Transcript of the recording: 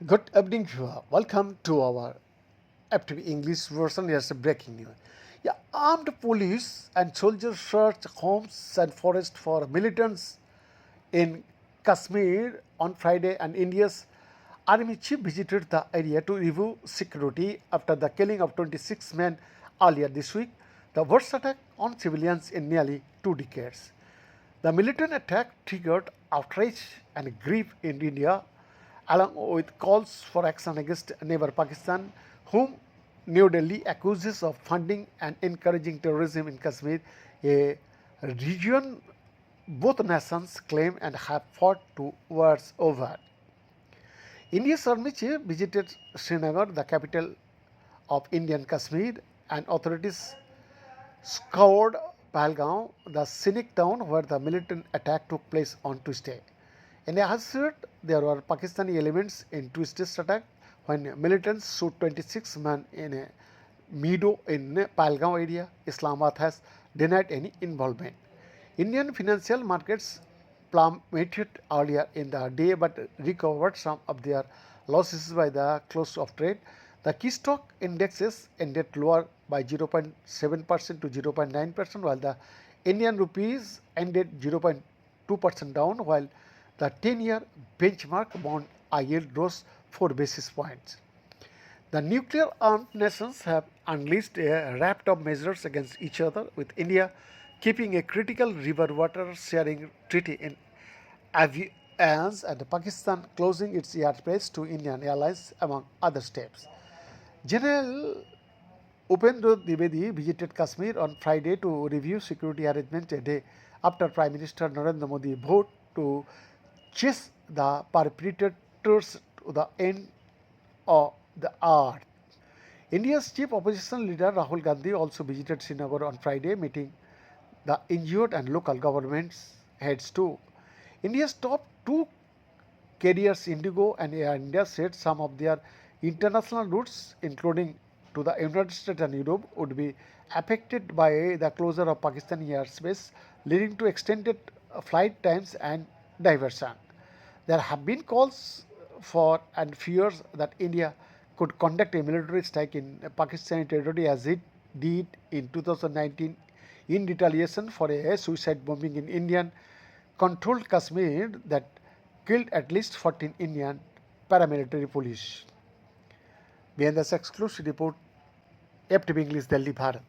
Good evening, viewer. Welcome to our FTV English version. Here's a breaking news. Yeah, armed police and soldiers search homes and forests for militants in Kashmir on Friday, and India's army chief visited the area to review security after the killing of 26 men earlier this week, the worst attack on civilians in nearly 2 decades. The militant attack triggered outrage and grief in India, along with calls for action against neighbor Pakistan, whom New Delhi accuses of funding and encouraging terrorism in Kashmir, a region both nations claim and have fought two wars over. India's army chief visited Srinagar, the capital of Indian Kashmir, and authorities scoured Pahalgaon, the scenic town where the militant attack took place on Tuesday. In a asserted there were Pakistani elements in Tuesday's attack when militants shot 26 men in a meadow in Pahalgaon area. Islamabad has denied any involvement. Indian financial markets plummeted earlier in the day but recovered some of their losses by the close of trade. The key stock indexes ended lower by 0.7% to 0.9%, while the Indian rupees ended 0.2% down, while the 10-year benchmark bond yield rose 4 basis points. The nuclear armed nations have unleashed a raft of measures against each other, with India keeping a critical river water sharing treaty in abeyance and Pakistan closing its airspace to Indian allies, among other steps. General Upendra Dwivedi visited Kashmir on Friday to review security arrangements a day after Prime Minister Narendra Modi vowed to chase the perpetrators to the end of the earth. India's chief opposition leader Rahul Gandhi also visited Srinagar on Friday, meeting the injured and local governments heads too. India's top two carriers Indigo and Air India said some of their international routes, including to the United States and Europe, would be affected by the closure of Pakistani airspace, leading to extended flight times and diversion. There have been calls for and fears that India could conduct a military strike in Pakistani territory as it did in 2019 in retaliation for a suicide bombing in Indian controlled Kashmir that killed at least 14 Indian paramilitary police. Behind this exclusive report, FTV English, Delhi, Bharat.